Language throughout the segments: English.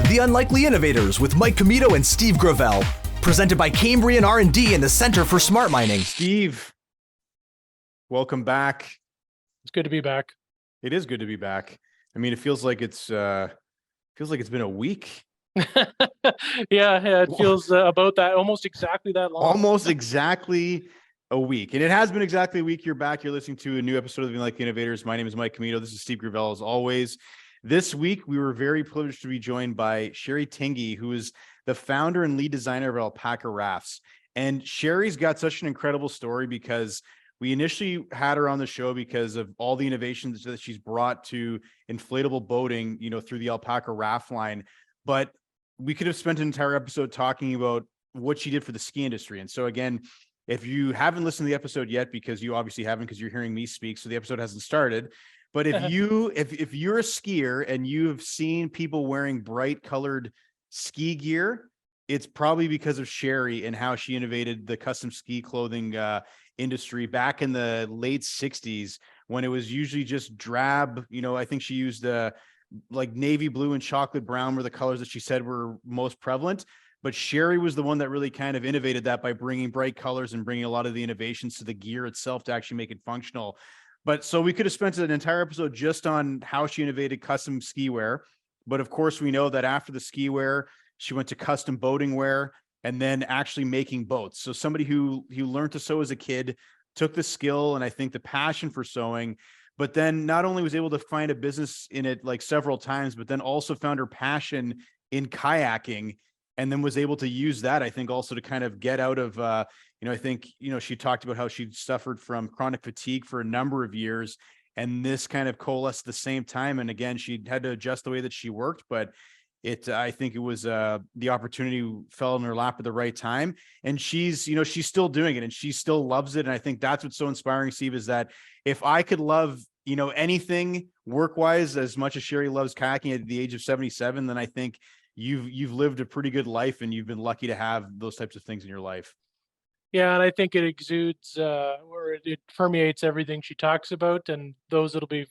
The Unlikely Innovators with Mike Commito and Steve Gravel. Presented by Cambrian R&D and the Center for Smart Mining. Steve, welcome back. It's good to be back. It is good to be back. I mean, it feels like it's been a week. yeah, it feels about that, almost exactly that long. Almost exactly a week. And it has been exactly a week. You're back. You're listening to a new episode of the Unlikely Innovators. My name is Mike Commito. This is Steve Gravel, as always. This week, we were very privileged to be joined by Sheri Tingey, who is the founder and lead designer of Alpacka Rafts. And Sheri's got such an incredible story because we initially had her on the show because of all the innovations that she's brought to inflatable boating, through the Alpacka Raft line. But we could have spent an entire episode talking about what she did for the ski industry. And so again, if you haven't listened to the episode yet, because you obviously haven't, because you're hearing me speak, so the episode hasn't started. But if you're a skier and you've seen people wearing bright colored ski gear, it's probably because of Sheri and how she innovated the custom ski clothing industry back in the late 60s, when it was usually just drab. I think she used like navy blue and chocolate brown were the colors that she said were most prevalent. But Sheri was the one that really kind of innovated that by bringing bright colors and bringing a lot of the innovations to the gear itself to actually make it functional. But so we could have spent an entire episode just on how she innovated custom ski wear. But of course, we know that after the ski wear, she went to custom boating wear and then actually making boats. So somebody who learned to sew as a kid, took the skill and I think the passion for sewing, but then not only was able to find a business in it like several times, but then also found her passion in kayaking, and then was able to use that, I think, also to kind of get out of, I think, she talked about how she suffered from chronic fatigue for a number of years, and this kind of coalesced at the same time. And again, she had to adjust the way that she worked, but I think it was the opportunity fell in her lap at the right time. And she's still doing it and she still loves it. And I think that's what's so inspiring, Steve, is that if I could love, anything work-wise as much as Sheri loves kayaking at the age of 77, then I think you've lived a pretty good life and you've been lucky to have those types of things in your life. Yeah, and I think it exudes or it permeates everything she talks about, and those that'll be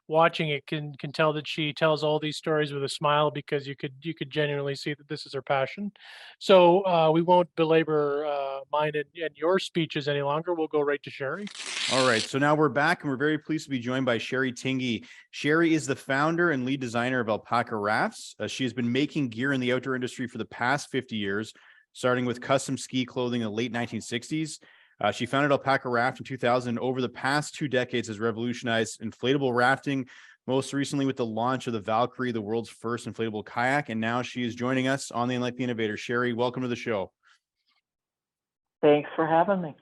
watching it can tell that she tells all these stories with a smile, because you could genuinely see that this is her passion. So we won't belabor mine and your speeches any longer. We'll go right to Sheri. All right, so now we're back and we're very pleased to be joined by Sheri Tingey. Sheri is the founder and lead designer of Alpacka Rafts. She has been making gear in the outdoor industry for the past 50 years, starting with custom ski clothing in the late 1960s. She founded Alpacka Raft in 2000, and over the past 2 decades has revolutionized inflatable rafting, most recently with the launch of the Valkyrie, the world's first inflatable kayak. And now she is joining us on the Unlikely Innovator. Sheri, welcome to the show. Thanks for having me.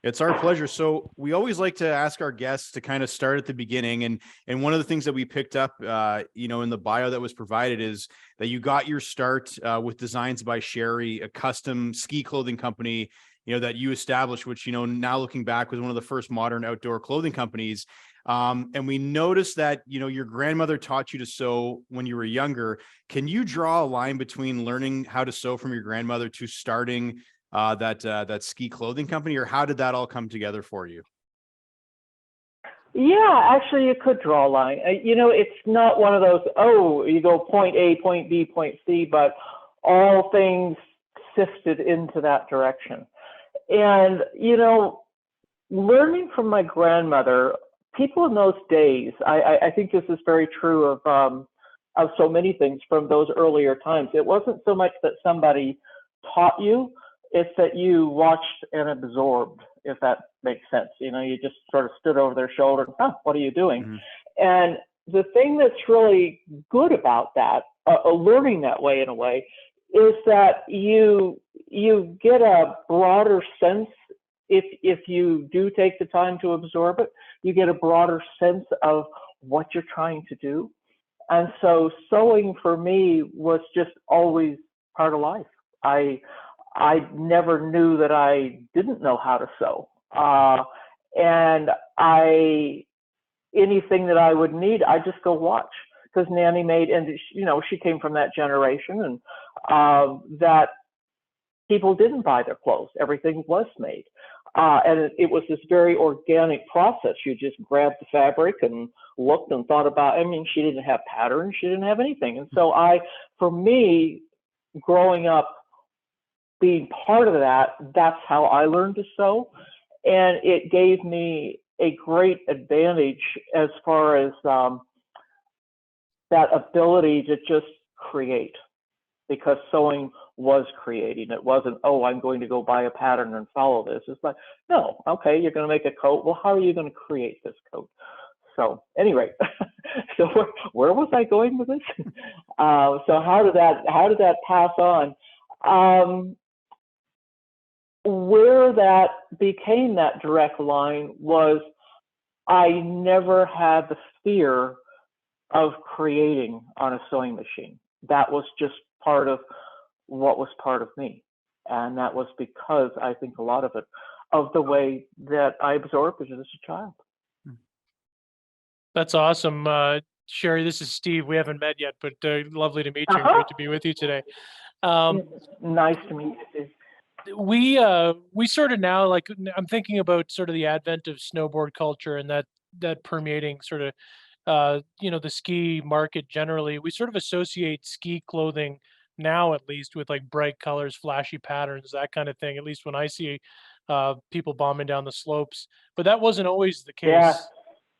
It's our pleasure. So we always like to ask our guests to kind of start at the beginning. And one of the things that we picked up, in the bio that was provided is that you got your start with Designs by Sheri, a custom ski clothing company, that you established, which, now looking back was one of the first modern outdoor clothing companies. And we noticed that, your grandmother taught you to sew when you were younger. Can you draw a line between learning how to sew from your grandmother to starting that ski clothing company, or how did that all come together for you? Yeah, actually, you could draw a line. It's not one of those, you go point A, point B, point C, but all things sifted into that direction. And, learning from my grandmother, people in those days, I think this is very true of so many things from those earlier times. It wasn't so much that somebody taught you, it's that you watched and absorbed, if that makes sense. You just sort of stood over their shoulder, what are you doing? Mm-hmm. And the thing that's really good about that, learning that way in a way, is that you get a broader sense, if you do take the time to absorb it, you get a broader sense of what you're trying to do. And so sewing for me was just always part of life. I never knew that I didn't know how to sew. And anything that I would need, I just go watch, because Nanny made, and she came from that generation, and that people didn't buy their clothes. Everything was made. And it was this very organic process. You just grabbed the fabric and looked and thought about, I mean, she didn't have patterns, she didn't have anything. And so for me, growing up, being part of that, that's how I learned to sew. And it gave me a great advantage as far as that ability to just create, because sewing was creating. It wasn't, oh, I'm going to go buy a pattern and follow this. It's like, no, okay, you're going to make a coat. Well, how are you going to create this coat? So anyway, so where was I going with this? So how did that pass on? Where that became that direct line was I never had the fear of creating on a sewing machine. That was just part of what was part of me. And that was because I think a lot of it, of the way that I absorbed it as a child. That's awesome. Sheri, this is Steve. We haven't met yet, but lovely to meet you. Great to be with you today. Nice to meet you. We sort of now, like, I'm thinking about sort of the advent of snowboard culture and that permeating sort of the ski market generally. We sort of associate ski clothing now, at least, with like bright colors, flashy patterns, that kind of thing, at least when I see people bombing down the slopes. But that wasn't always the case. Yeah.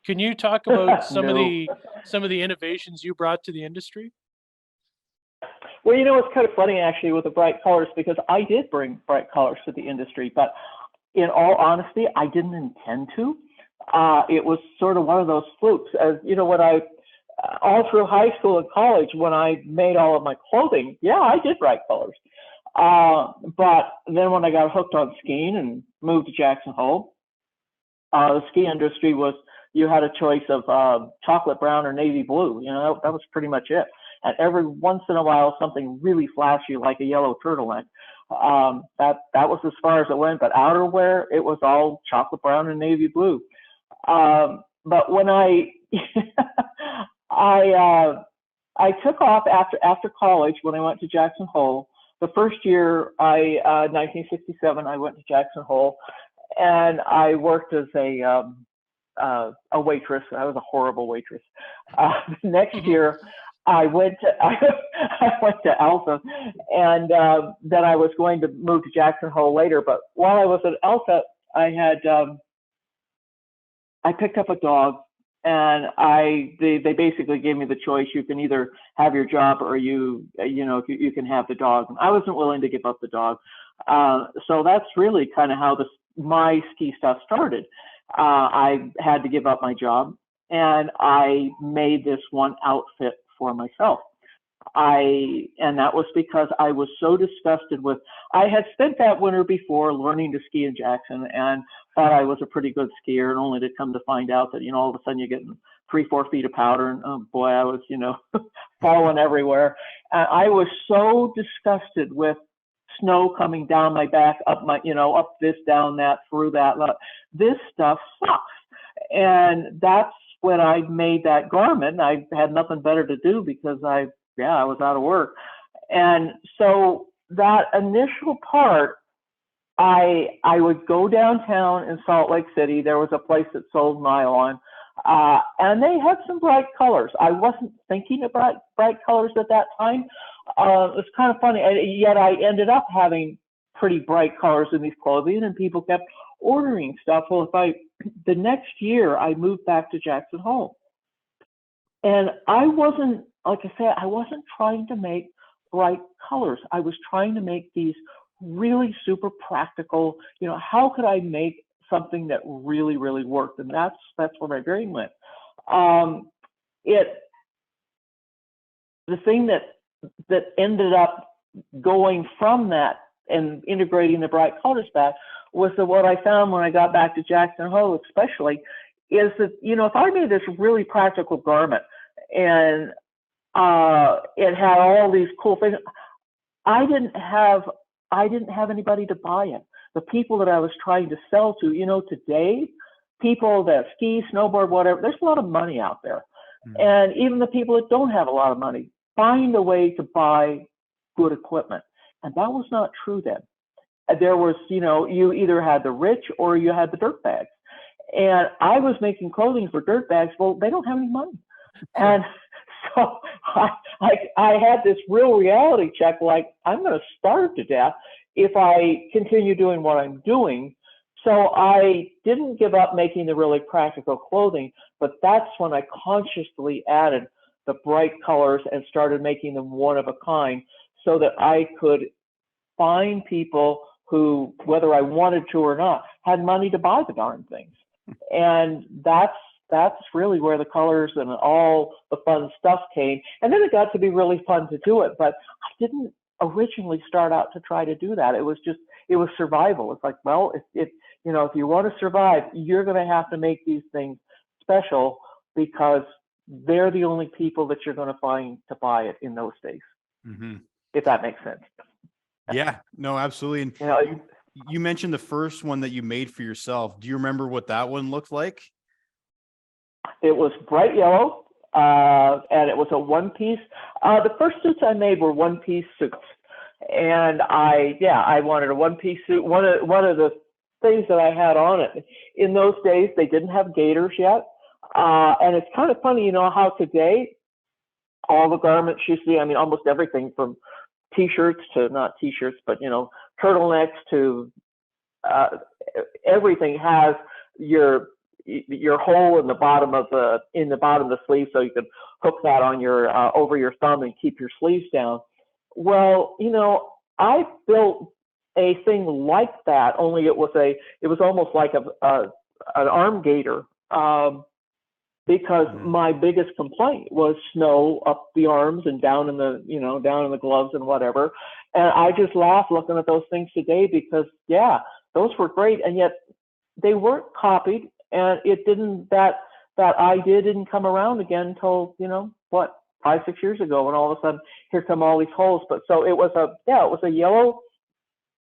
Can you talk about some No. of the innovations you brought to the industry? Well, it's kind of funny actually with the bright colors, because I did bring bright colors to the industry, but in all honesty, I didn't intend to. It was sort of one of those flukes. As when all through high school and college, when I made all of my clothing, yeah, I did bright colors. But then when I got hooked on skiing and moved to Jackson Hole, the ski industry was, you had a choice of chocolate brown or navy blue. That was pretty much it. And every once in a while, something really flashy like a yellow turtleneck. That was as far as it went. But outerwear, it was all chocolate brown and navy blue. But when I took off after college, when I went to Jackson Hole, the first year, 1967, I went to Jackson Hole, and I worked as a waitress. I was a horrible waitress. Next year, I went to Alpha, and then I was going to move to Jackson Hole later. But while I was at Alpha, I picked up a dog, and they basically gave me the choice. You can either have your job, or you can have the dog. And I wasn't willing to give up the dog. So that's really kind of how my ski stuff started. I had to give up my job, and I made this one outfit for myself. And that was because I was so disgusted with, I had spent that winter before learning to ski in Jackson and thought I was a pretty good skier, and only to come to find out that, all of a sudden you're getting 3-4 feet of powder, and oh boy, I was, falling everywhere. And I was so disgusted with snow coming down my back, up up this, down that, through that. This stuff sucks. And that's when I made that garment. I had nothing better to do because I was out of work. And so that initial part, I would go downtown in Salt Lake City. There was a place that sold nylon, and they had some bright colors. I wasn't thinking about bright colors at that time. It was kind of funny, yet I ended up having pretty bright colors in these clothing, and people kept ordering stuff. Well, the next year I moved back to Jackson Hole, and I wasn't, like I said, I wasn't trying to make bright colors. I was trying to make these really super practical, how could I make something that really, really worked? And that's where my brain went. The thing that ended up going from that and integrating the bright colors back was that what I found when I got back to Jackson Hole, especially, is that, if I made this really practical garment and it had all these cool things, I didn't have anybody to buy it. The people that I was trying to sell to, today, people that ski, snowboard, whatever, there's a lot of money out there. Mm-hmm. And even the people that don't have a lot of money find a way to buy good equipment. And that was not true then. there was, you either had the rich or you had the dirtbags. And I was making clothing for dirtbags. Well, they don't have any money. And so I had this real reality check, like, I'm going to starve to death if I continue doing what I'm doing. So I didn't give up making the really practical clothing, but that's when I consciously added the bright colors and started making them one of a kind so that I could find people who, whether I wanted to or not, had money to buy the darn things. And that's really where the colors and all the fun stuff came. And then it got to be really fun to do it, but I didn't originally start out to try to do that. It was survival. It's like, well, if you want to survive, you're going to have to make these things special because they're the only people that you're going to find to buy it in those days. Mm-hmm. If that makes sense. Yeah, no, absolutely. And you mentioned the first one that you made for yourself. Do you remember what that one looked like? It was bright yellow, and it was a one-piece. The first suits I made were one-piece suits, and I wanted a one-piece suit. One of the things that I had on it in those days, they didn't have gaiters yet, and it's kind of funny, how today all the garments you see, I mean, almost everything from t-shirts to not t-shirts, but turtlenecks to everything has your hole in the bottom of the sleeve, so you can hook that on your over your thumb and keep your sleeves down. Well, I built a thing like that, only it was almost like an arm gaiter, because my biggest complaint was snow up the arms and down in the gloves and whatever. And I just laugh looking at those things today because those were great, and yet they weren't copied. And that idea didn't come around again until, 5-6 years ago, when all of a sudden here come all these holes. But so it was a yellow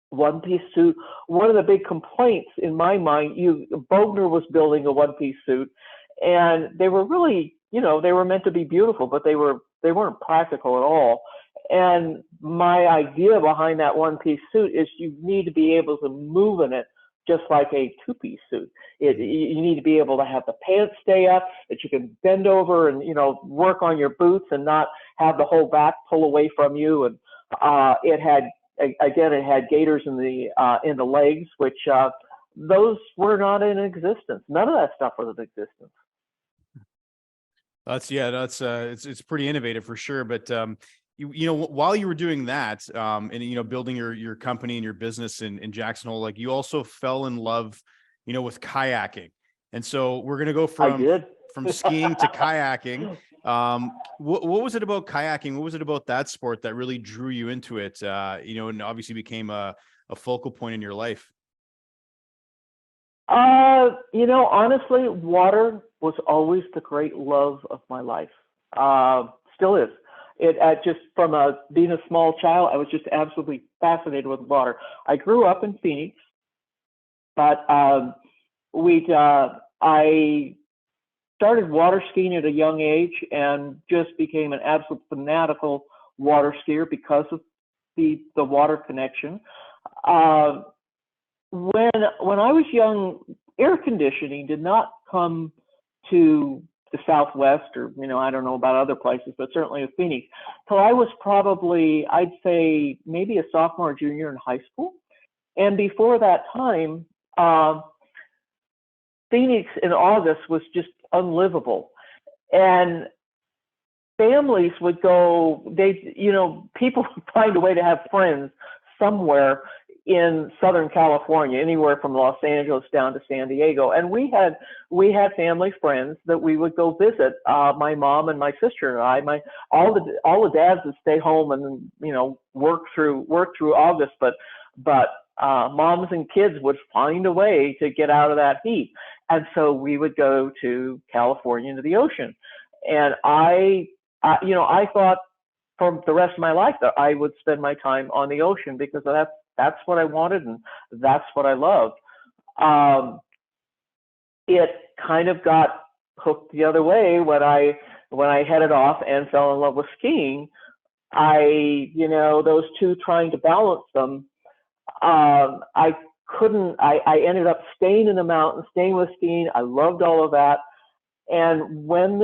one-piece suit. One of the big complaints in my mind, Bogner was building a one-piece suit, and they were really, they were meant to be beautiful, but they weren't practical at all. And my idea behind that one-piece suit is you need to be able to move in it just like a two-piece suit. You need to be able to have the pants stay up, that you can bend over and work on your boots and not have the whole back pull away from you. And it had gaiters in the legs, which those were not in existence. None of that stuff was in existence. It's pretty innovative for sure. But while you were doing that, and building your company and your business in Jackson Hole, like, you also fell in love, with kayaking. And so we're gonna go from skiing to kayaking. What was it about kayaking? What was it about that sport that really drew you into it? And obviously became a focal point in your life. Honestly, water was always the great love of my life. Still is. Just from being a small child, I was just absolutely fascinated with water. I grew up in Phoenix, but I started water skiing at a young age and just became an absolute fanatical water skier because of the water connection. When I was young, air conditioning did not come to the Southwest, or I don't know about other places, but certainly in Phoenix, till I was probably, I'd say, maybe a sophomore or junior in high school. And before that time, Phoenix in August was just unlivable, and families would go. People would find a way to have friends somewhere in Southern California, anywhere from Los Angeles down to San Diego. And we had family friends that we would go visit, my mom and my sister and I. All the dads would stay home and work through August, but moms and kids would find a way to get out of that heat. And so we would go to California, to the ocean. And I thought for the rest of my life that I would spend my time on the ocean, because that's what I wanted, and that's what I loved. It kind of got hooked the other way when I headed off and fell in love with skiing. Those two, trying to balance them, I couldn't, I ended up staying in the mountains, staying with skiing. I loved all of that. And when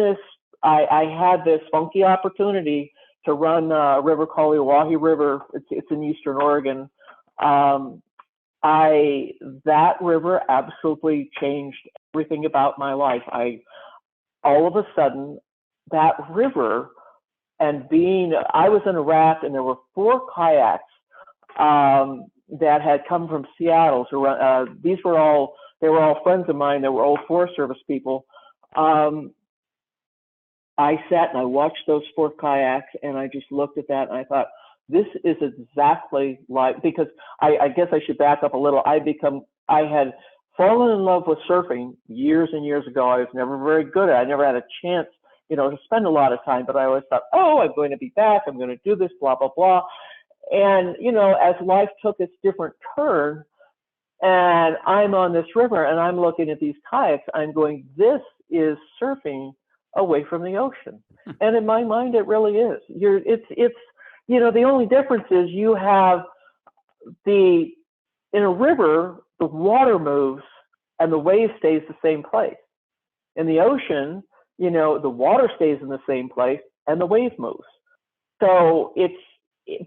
I had this funky opportunity to run a river called the Oahe River. It's in Eastern Oregon. That river absolutely changed everything about my life. All of a sudden, that river and I was in a raft and there were 4 kayaks that had come from Seattle. So they were all friends of mine. They were old Forest Service people. I sat and I watched those 4 kayaks and I just looked at that and I thought, this is exactly like, because I guess I should back up a little. I had fallen in love with surfing years and years ago. I was never very good at it. I never had a chance, to spend a lot of time, but I always thought, oh, I'm going to be back. I'm going to do this, blah, blah, blah. And, as life took its different turn and I'm on this river and I'm looking at these kayaks, I'm going, this is surfing away from the ocean. And in my mind, it really is. The only difference is you have in a river, the water moves and the wave stays the same place. In the ocean, the water stays in the same place and the wave moves. So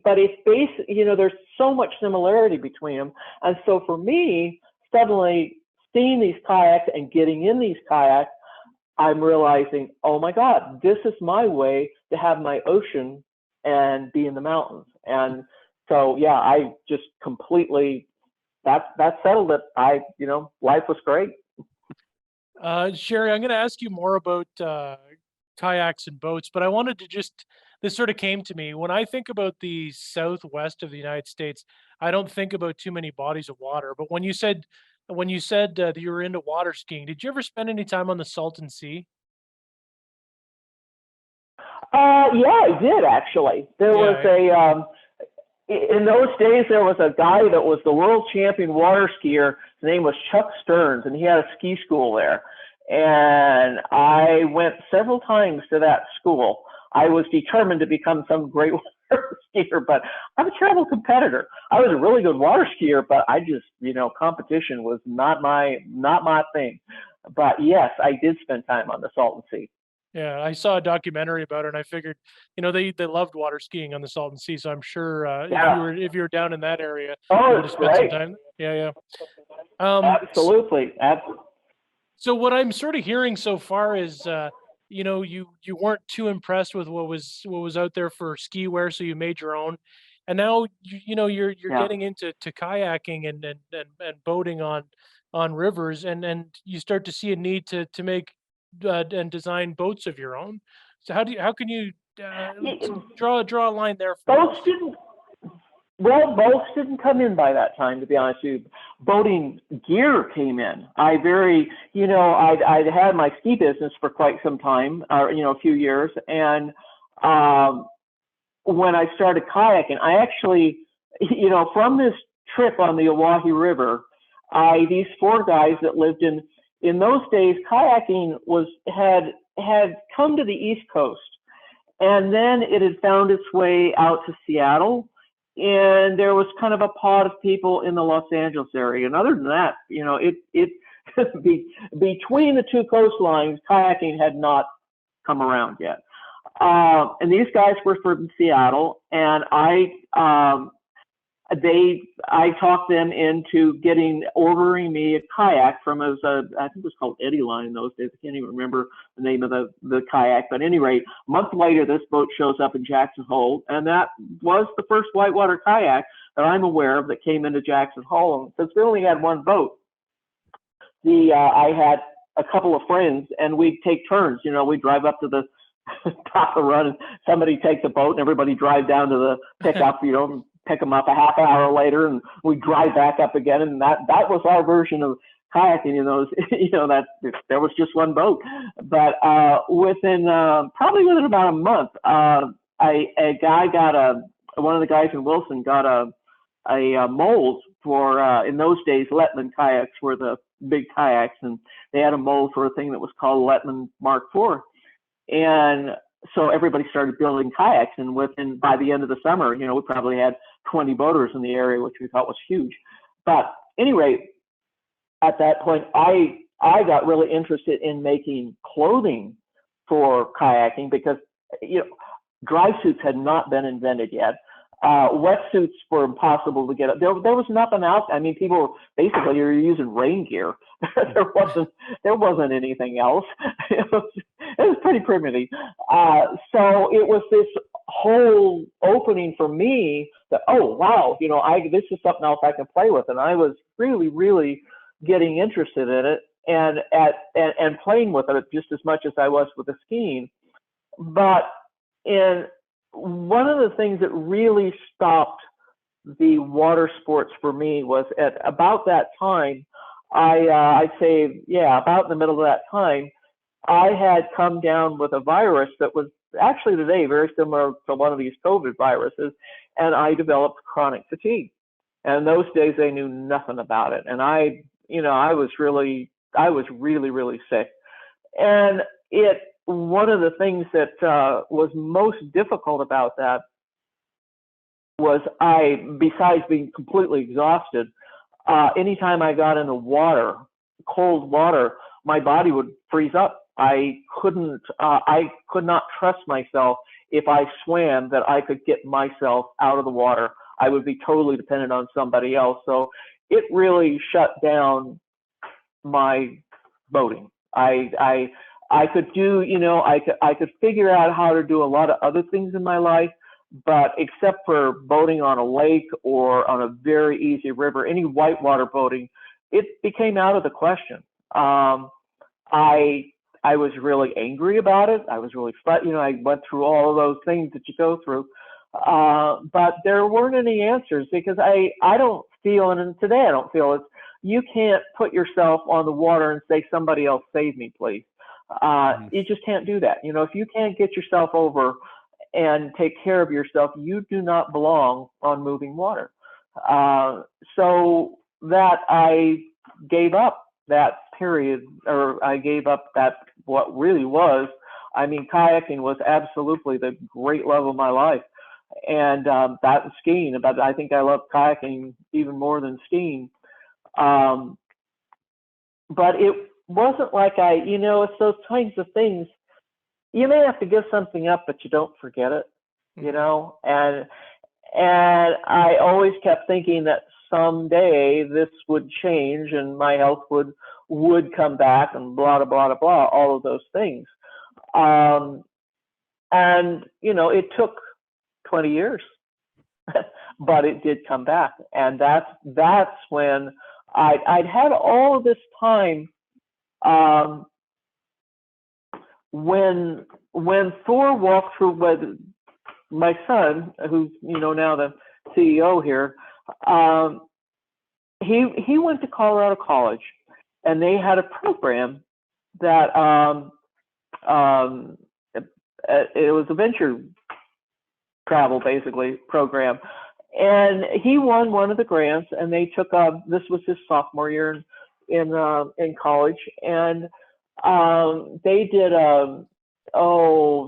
there's so much similarity between them. And so for me, suddenly seeing these kayaks and getting in these kayaks, I'm realizing, oh my God, this is my way to have my ocean and be in the mountains. And so, yeah, I just completely, that settled it. Life was great. Sheri, I'm going to ask you more about kayaks and boats, but I wanted to this sort of came to me. When I think about the southwest of the United States, I don't think about too many bodies of water. But when you said that you were into water skiing, did you ever spend any time on the Salton Sea? Yeah, I did actually. There was in those days, there was a guy that was the world champion water skier. His name was Chuck Stearns, and he had a ski school there. And I went several times to that school. I was determined to become some great water skier, but I'm a terrible competitor. I was a really good water skier, but I just, competition was not my thing. But yes, I did spend time on the Salton Sea. Yeah, I saw a documentary about it, and I figured, they loved water skiing on the Salton Sea. So I'm sure if you were down in that area, you would have spent some time. Yeah. Absolutely. So what I'm sort of hearing so far is, you weren't too impressed with what was out there for ski wear, so you made your own, and now you're getting into kayaking and boating on rivers, and you start to see a need to make and design boats of your own. So how can you draw a line there for us? Boats didn't come in by that time, to be honest with you. Boating gear came in. I'd had my ski business for quite some time, a few years. And when I started kayaking, I actually, from this trip on the Oahe River, these 4 guys that lived in those days, kayaking had come to the East Coast. And then it had found its way out to Seattle. And there was kind of a pod of people in the Los Angeles area. And other than that, between the 2 coastlines, kayaking had not come around yet. And these guys were from Seattle, and I talked them into ordering me a kayak from I think it was called Eddie Line in those days. I can't even remember the name of the kayak, but at any rate, a month later, this boat shows up in Jackson Hole, and that was the first whitewater kayak that I'm aware of that came into Jackson Hole. And since we only had one boat, I had a couple of friends, and we'd take turns. We'd drive up to the top of the run, and somebody take the boat, and everybody drive down to the pickup, pick them up a half hour later, and we drive back up again. And that was our version of kayaking in those, that there was just one boat. But probably within about a month, one of the guys in Wilson got a mold for, in those days, Lettman kayaks were the big kayaks, and they had a mold for a thing that was called Lettman Mark IV. And so everybody started building kayaks, and by the end of the summer, we probably had 20 boaters in the area, which we thought was huge. But anyway, at that point, I got really interested in making clothing for kayaking because dry suits had not been invented yet. Wetsuits were impossible to get. There was nothing else. I mean, people basically you're using rain gear. there wasn't anything else. It was pretty primitive. So it was this whole opening for me that, oh wow, this is something else I can play with, and I was really, really getting interested in it and playing with it just as much as I was with the skiing. But one of the things that really stopped the water sports for me was at about that time, I'd say, about in the middle of that time, I had come down with a virus that was actually today very similar to one of these COVID viruses, and I developed chronic fatigue. And in those days, they knew nothing about it. And I was really, really sick. And one of the things that was most difficult about that was besides being completely exhausted, anytime I got in the water, cold water, my body would freeze up. I could not trust myself if I swam that I could get myself out of the water. I would be totally dependent on somebody else. So it really shut down my boating. I could do, I could figure out how to do a lot of other things in my life, but except for boating on a lake or on a very easy river, any whitewater boating, it became out of the question. I was really angry about it. I was really I went through all of those things that you go through, but there weren't any answers because I don't feel, and today I don't feel, you can't put yourself on the water and say, somebody else save me, please. You just can't do that. If you can't get yourself over and take care of yourself, you do not belong on moving water. So that I gave up that period, or I gave up that what really was. I mean, kayaking was absolutely the great love of my life. And that was skiing. But I think I love kayaking even more than skiing. But it wasn't like it's those kinds of things. You may have to give something up, but you don't forget it, and I always kept thinking that someday this would change and my health would come back and blah, blah, blah, blah, all of those things. And, it took 20 years, but it did come back. And that's when I'd had all of this time. When Thor walked through with my son, who's now the CEO here, he went to Colorado College, and they had a program that it was a venture travel basically program, and he won one of the grants, and they took this was his sophomore year in college, and they did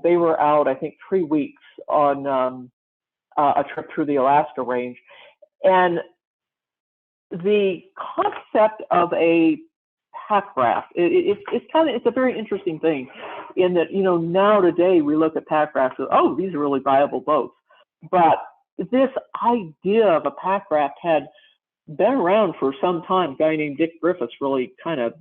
they were out, I think, 3 weeks on a trip through the Alaska range. And the concept of a pack raft, it's a very interesting thing in that, now today we look at pack rafts and, oh, these are really viable boats. But this idea of a pack raft had been around for some time. A guy named Dick Griffiths really kind of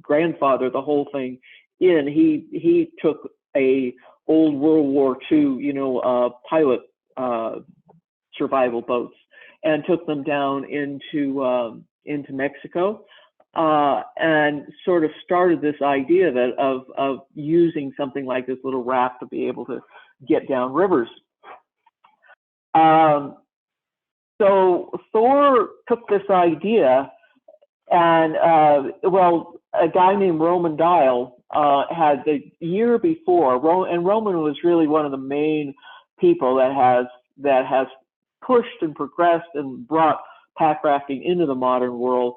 grandfathered the whole thing in. He took a old World War II, pilot survival boats and took them down into Mexico, and sort of started this idea of using something like this little raft to be able to get down rivers. So Thor took this idea, and a guy named Roman Dial had the year before, and Roman was really one of the main people that has pushed and progressed and brought pack rafting into the modern world.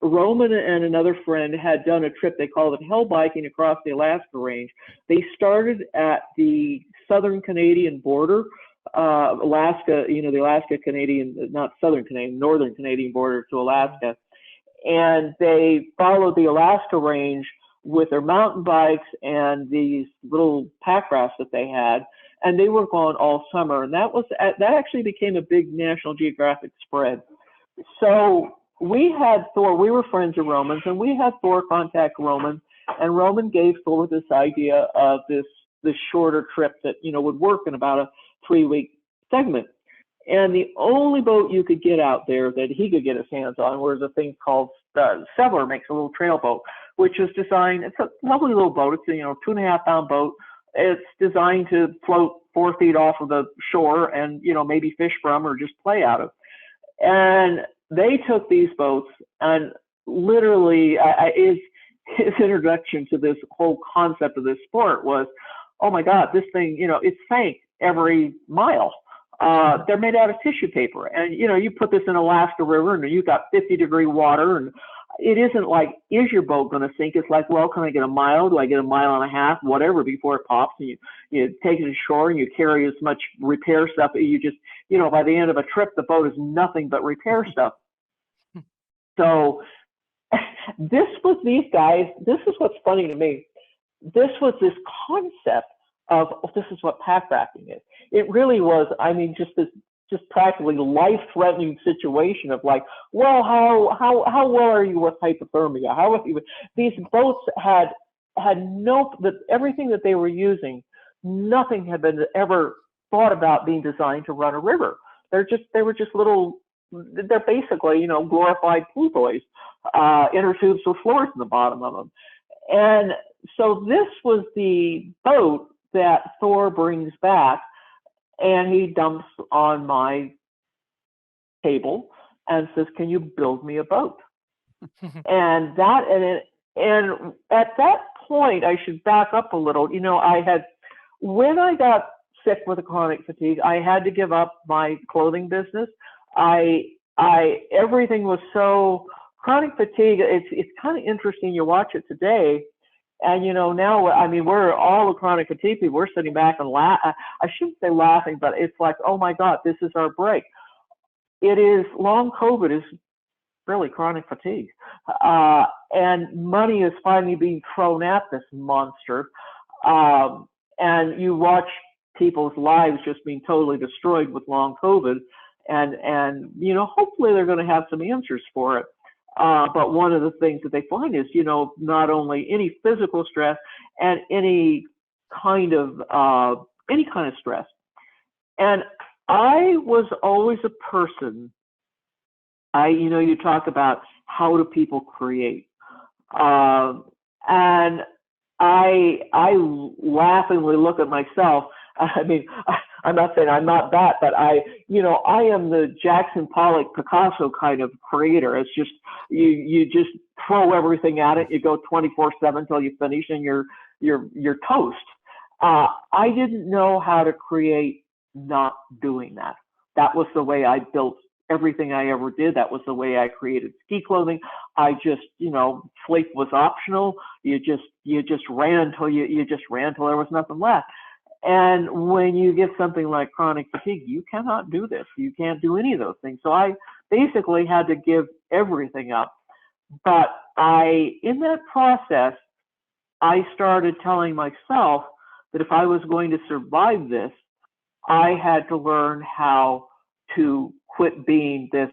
Roman and another friend had done a trip. They called it hell biking across the Alaska range. They started at the southern Canadian border, Alaska, the Alaska Canadian, not southern Canadian, northern Canadian border to Alaska. And they followed the Alaska range with their mountain bikes and these little pack rafts that they had. And they were gone all summer. And that actually became a big National Geographic spread. So we had Thor, we were friends of Roman's, and we had Thor contact Roman, and Roman gave Thor this idea of this shorter trip that, would work in about a 3-week segment. And the only boat you could get out there that he could get his hands on was a thing called Settler makes a little trail boat, which is designed, it's a lovely little boat. It's a 2.5 pound boat. It's designed to float 4 feet off of the shore and, maybe fish from or just play out of. And they took these boats, and literally his introduction to this whole concept of this sport was, oh my God, this thing, it sank every mile. They're made out of tissue paper, and you put this in Alaska River and you've got 50-degree water, and it isn't like, is your boat going to sink? It's like, well, can I get a mile? Do I get a mile and a half? Whatever, before it pops. And you take it ashore and you carry as much repair stuff. You just, by the end of a trip, the boat is nothing but repair stuff. So this was these guys. This is what's funny to me. This was this concept of, this is what pack rafting is. It really was, just practically life-threatening situation of like, well, how well are you with hypothermia? How are you? These boats had everything that they were using, nothing had been ever thought about being designed to run a river. They were just little. They're basically, glorified pool toys, inner tubes with floors in the bottom of them. And so this was the boat that Thor brings back, and he dumps on my table and says, "Can you build me a boat?" and at that point, I should back up a little. When I got sick with a chronic fatigue, I had to give up my clothing business. Everything was so chronic fatigue. It's kind of interesting. You watch it today, and now, we're all the chronic fatigue people. We're sitting back and laugh. I shouldn't say laughing, but it's like, oh my God, this is our break. It is long COVID is really chronic fatigue, and money is finally being thrown at this monster, and you watch people's lives just being totally destroyed with long COVID. And hopefully they're going to have some answers for it. But one of the things that they find is, not only any physical stress and any kind of stress. And I was always a person. You talk about how do people create, and I laughingly look at myself. I'm not saying I'm not that, but I am the Jackson Pollock Picasso kind of creator. It's just, you just throw everything at it. You go 24/7 till you finish, and you're toast. I didn't know how to create not doing that. That was the way I built everything I ever did. That was the way I created ski clothing. I just, sleep was optional. You just ran till there was nothing left. And when you get something like chronic fatigue, you cannot do this. You can't do any of those things. So I basically had to give everything up. But in that process, I started telling myself that if I was going to survive this, I had to learn how to quit being this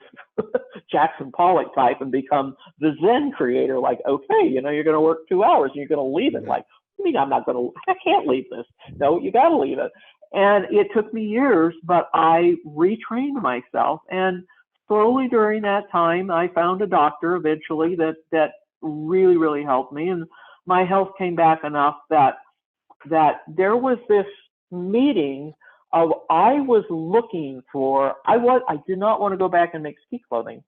Jackson Pollock type and become the Zen creator. Like, okay, you're going to work 2 hours and you're going to leave it. Like, I can't leave this. No, you got to leave it. And it took me years, but I retrained myself. And slowly during that time, I found a doctor eventually that really, really helped me. And my health came back enough that there was this meeting of, I was looking for, I did not want to go back and make ski clothing,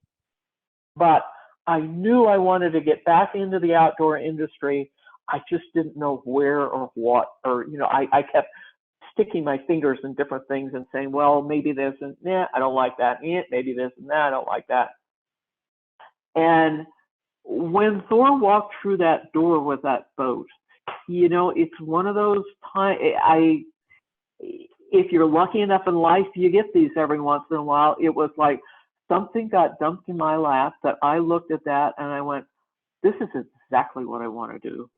but I knew I wanted to get back into the outdoor industry. I just didn't know where or what, or, I kept sticking my fingers in different things and saying, well, maybe this, and I don't like that. Maybe this and that, I don't like that. And when Thor walked through that door with that boat, you know, it's one of those times. If you're lucky enough in life, you get these every once in a while. It was like something got dumped in my lap that I looked at that and I went, this is exactly what I want to do.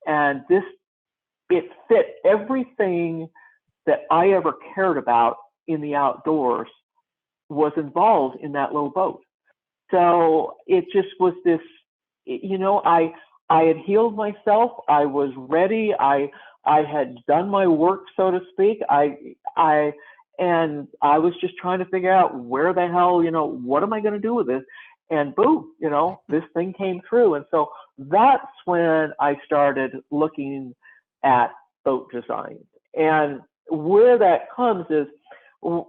And it fit everything that I ever cared about in the outdoors was involved in that little boat. So it just was this, you know, I had healed myself. I was ready. I had done my work, so to speak. And I was just trying to figure out where the hell, you know, what am I going to do with this? And boom, you know, this thing came through. And so that's when I started looking at boat design. And where that comes is, what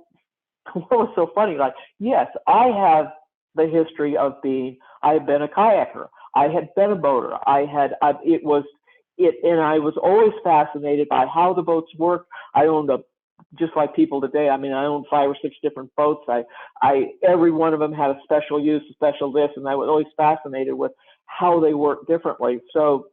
was so funny, like, yes, I have the history of I had been a kayaker. I had been a boater. And I was always fascinated by how the boats work. I owned just like people today. I mean, I owned 5 or 6 different boats. Every one of them had a special use, a special this, and I was always fascinated with how they work differently. So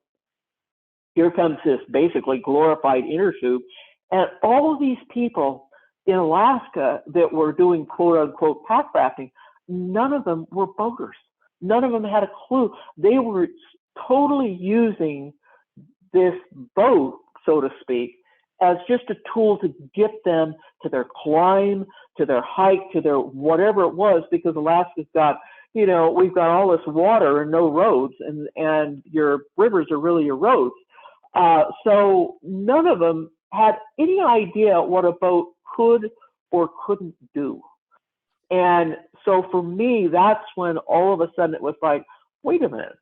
here comes this basically glorified inner tube, and all of these people in Alaska that were doing quote unquote pack rafting, none of them were boaters. None of them had a clue. They were totally using this boat, so to speak, as just a tool to get them to their climb, to their hike, to their whatever it was, because Alaska's got, you know, we've got all this water and no roads, and your rivers are really your roads. So none of them had any idea what a boat could or couldn't do. And so for me, that's when all of a sudden it was like, wait a minute,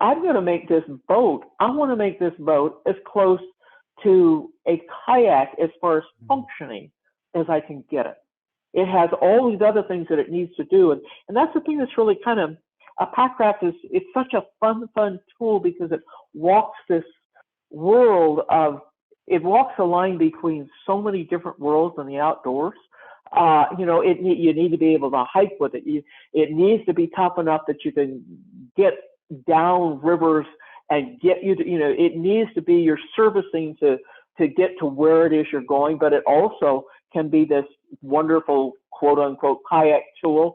I'm going to make this boat. I want to make this boat as close to a kayak as far as functioning as I can get it. It has all these other things that it needs to do. And that's the thing that's really kind of, a pack raft it's such a fun tool because it walks this world it walks a line between so many different worlds in the outdoors. You know, you need to be able to hike with it. It needs to be tough enough that you can get down rivers and get you to, you know, it needs to be your servicing to get to where it is you're going, but it also can be this wonderful quote unquote kayak tool.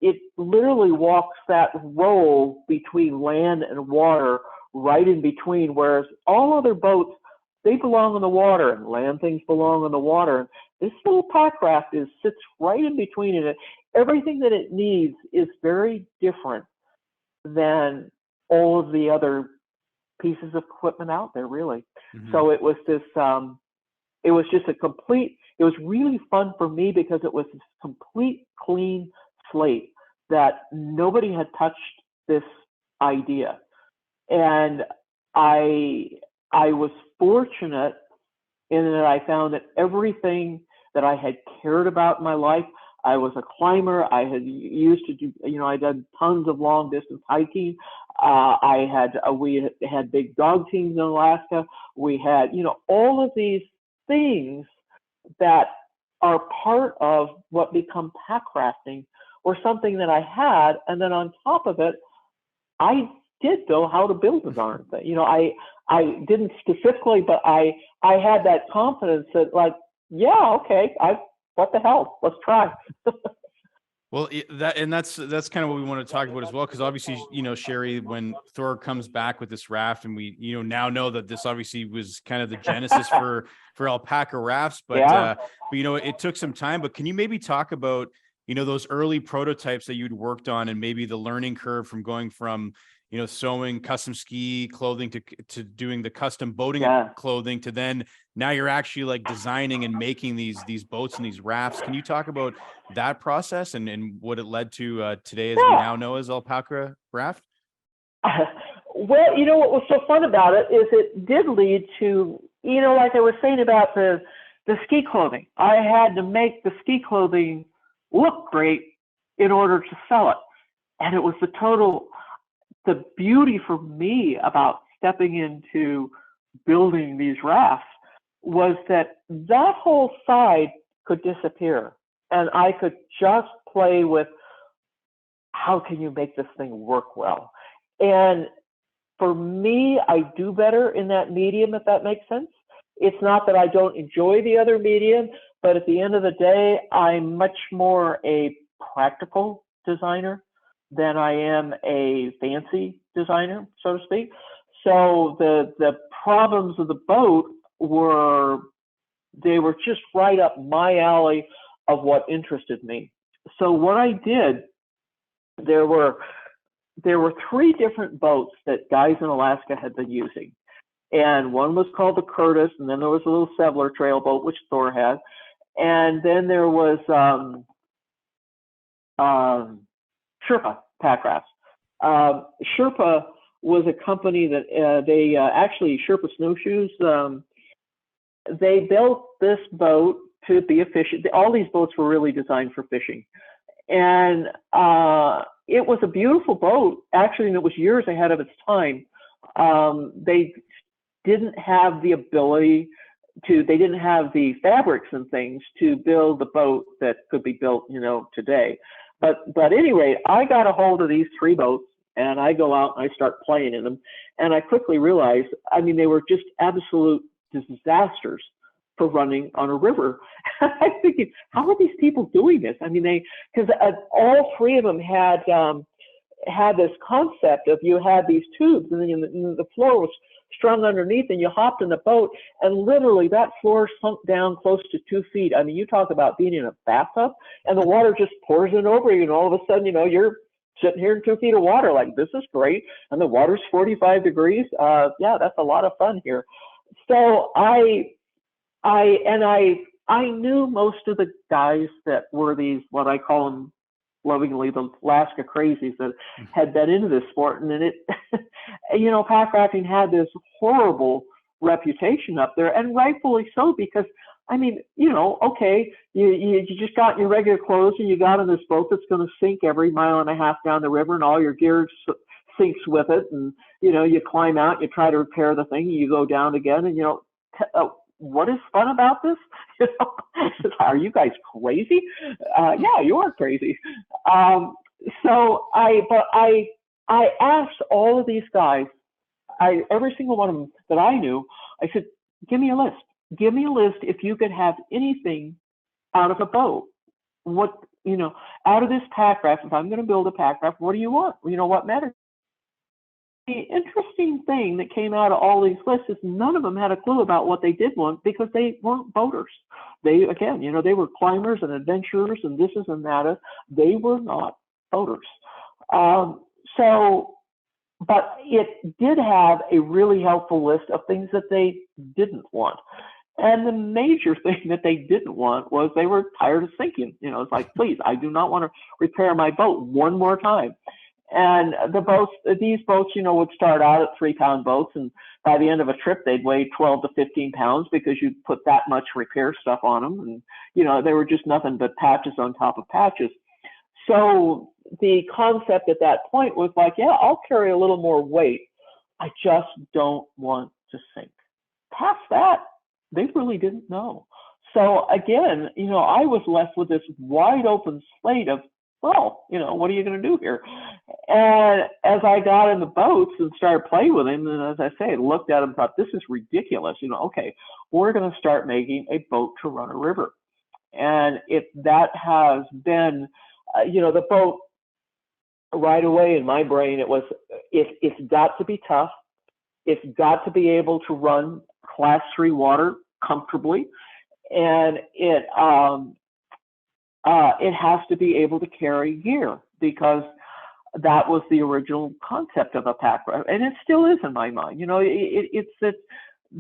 It literally walks that role between land and water, right in between, whereas all other boats, they belong in the water, and land things belong in the water. This little pack raft sits right in between it. Everything that it needs is very different than all of the other pieces of equipment out there, really. Mm-hmm. So it was this, it was just it was really fun for me because it was this complete clean slate that nobody had touched this idea. And I was fortunate in that I found that everything that I had cared about in my life, I was a climber. I had used to do, you know, I did tons of long distance hiking. We had big dog teams in Alaska. We had, you know, all of these things that are part of what become pack rafting or something that I had. And then on top of it, I did know how to build a darn thing. You know, I didn't specifically, but I had that confidence that, like, yeah, okay, what the hell, let's try. Well, that's kind of what we want to talk about as well, because obviously, you know, Sheri, when Thor comes back with this raft, and we, you know, now know that this obviously was kind of the genesis for Alpacka Rafts, but yeah. But you know, it took some time. But can you maybe talk about, you know, those early prototypes that you'd worked on, and maybe the learning curve from going from, you know, sewing custom ski clothing to doing the custom boating clothing, to then now you're actually like designing and making these boats and these rafts. Can you talk about that process and what it led to today, as we now know as Alpacka Raft? Well, you know, what was so fun about it is it did lead to, you know, like I was saying about the ski clothing. I had to make the ski clothing look great in order to sell it. And it was the beauty for me about stepping into building these rafts was that whole side could disappear, and I could just play with how can you make this thing work well? And for me, I do better in that medium, if that makes sense. It's not that I don't enjoy the other medium, but at the end of the day, I'm much more a practical designer than I am a fancy designer, so to speak. So the problems of the boat were just right up my alley of what interested me. So what I did, there were 3 different boats that guys in Alaska had been using. And one was called the Curtis, and then there was a little Settler Trail boat, which Thor had. And then there was Sherpa packrafts. Sherpa was a company that they actually, Sherpa Snowshoes, they built this boat to be efficient. All these boats were really designed for fishing. And it was a beautiful boat, actually, and it was years ahead of its time. They didn't have the ability they didn't have the fabrics and things to build the boat that could be built, today. But anyway, I got a hold of these 3 boats, and I go out and I start playing in them. And I quickly realized, they were just absolute disasters for running on a river. I'm thinking, how are these people doing this? Because all 3 of them had this concept of you had these tubes, and then the floor was strung underneath, and you hopped in the boat, and literally that floor sunk down close to 2 feet. You talk about being in a bathtub, and the water just pours in over you, and all of a sudden, you're sitting here in 2 feet of water, like, this is great, and the water's 45 degrees. Yeah, that's a lot of fun here. So I knew most of the guys that were these, what I call them lovingly, the Alaska crazies that had been into this sport. And then it, pack rafting had this horrible reputation up there, and rightfully so, because okay, you just got in your regular clothes and you got in this boat that's going to sink every 1.5 miles down the river, and all your gear sinks with it, and you climb out, you try to repair the thing, and you go down again, and what is fun about this? Are you guys crazy? Yeah, you are crazy. So I asked all of these guys, every single one of them that I knew, I said, give me a list. Give me a list if you could have anything out of a boat. What, out of this pack raft, if I'm going to build a pack raft, what do you want? What matters? The interesting thing that came out of all these lists is none of them had a clue about what they did want, because they weren't boaters. They, again, they were climbers and adventurers and this and that. They were not boaters. But it did have a really helpful list of things that they didn't want. And the major thing that they didn't want was they were tired of sinking. It's like, please, I do not want to repair my boat one more time. And these boats, would start out at 3-pound boats, and by the end of a trip, they'd weigh 12 to 15 pounds because you put that much repair stuff on them. And, they were just nothing but patches on top of patches. So the concept at that point was like, yeah, I'll carry a little more weight. I just don't want to sink. Past that, they really didn't know. So again, I was left with this wide open slate of, well, what are you going to do here? And as I got in the boats and started playing with him, and as I say, I looked at him and thought, this is ridiculous. Okay, we're going to start making a boat to run a river. And if that has been, the boat right away in my brain, it's got to be tough. It's got to be able to run class 3 water comfortably. And it has to be able to carry gear, because that was the original concept of a pack raft, and it still is in my mind. It's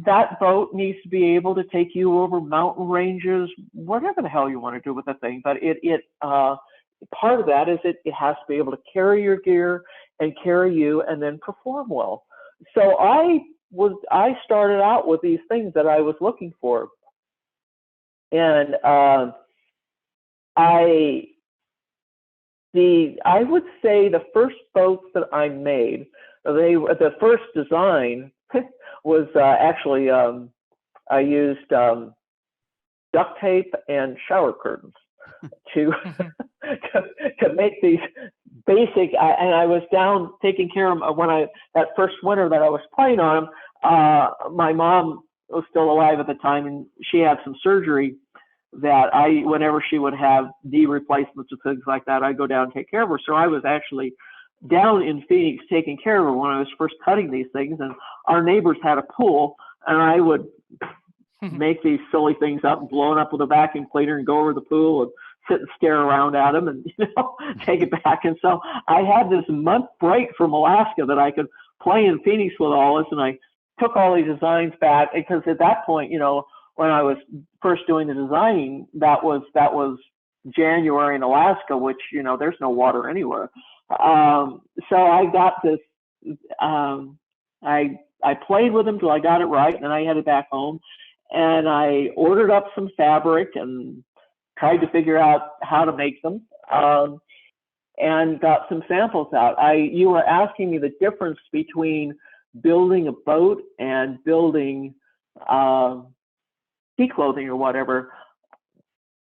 that boat needs to be able to take you over mountain ranges, whatever the hell you want to do with the thing. But part of that is it has to be able to carry your gear and carry you, and then perform well. So I started out with these things that I was looking for, and I would say the first boats that I made, the first design was actually I used duct tape and shower curtains to make basic. And I was down taking care of that first winter that I was playing on them. My mom was still alive at the time, and she had some surgery that whenever she would have knee replacements and things like that, I'd go down and take care of her. So I was actually down in Phoenix taking care of her when I was first cutting these things, and our neighbors had a pool, and I would make these silly things up and blow it up with a vacuum cleaner and go over the pool and sit and stare around at them and take it back. And so I had this month break from Alaska that I could play in Phoenix with all this, and I took all these designs back, because at that point, when I was first doing the designing, that was January in Alaska, which there's no water anywhere. So I got this. I played with them till I got it right, and then I headed back home, and I ordered up some fabric and tried to figure out how to make them, and got some samples out. You were asking me the difference between building a boat and building ski clothing or whatever.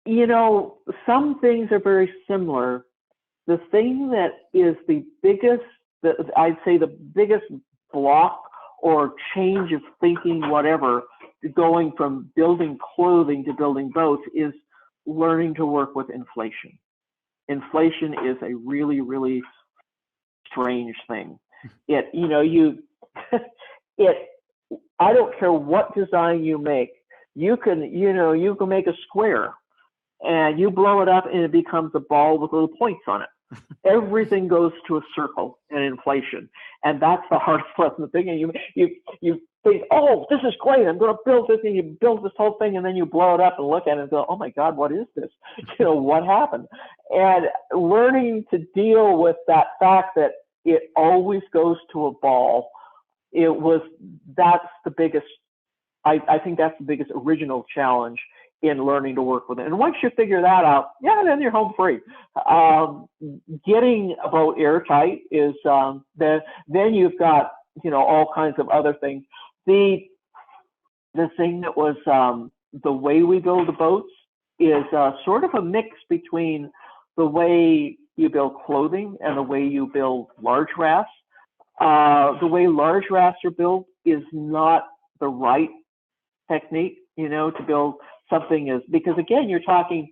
Some things are very similar. The thing that is I'd say the biggest block or change of thinking, whatever, going from building clothing to building boats, is learning to work with inflation. Inflation is a really, really strange thing. I don't care what design you make. You can make a square and you blow it up and it becomes a ball with little points on it. Everything goes to a circle in inflation. And that's the hardest lesson of thinking. You think, oh, this is great, I'm going to build this, and you build this whole thing, and then you blow it up and look at it and go, oh my God, what is this? What happened? And learning to deal with that fact that it always goes to a ball, that's the biggest, I think that's the biggest original challenge in learning to work with it. And once you figure that out, then you're home free. Getting a boat airtight is, then you've got, all kinds of other things. The thing that was, the way we build the boats is sort of a mix between the way you build clothing and the way you build large rafts. The way large rafts are built is not the right technique, to build something because again, you're talking,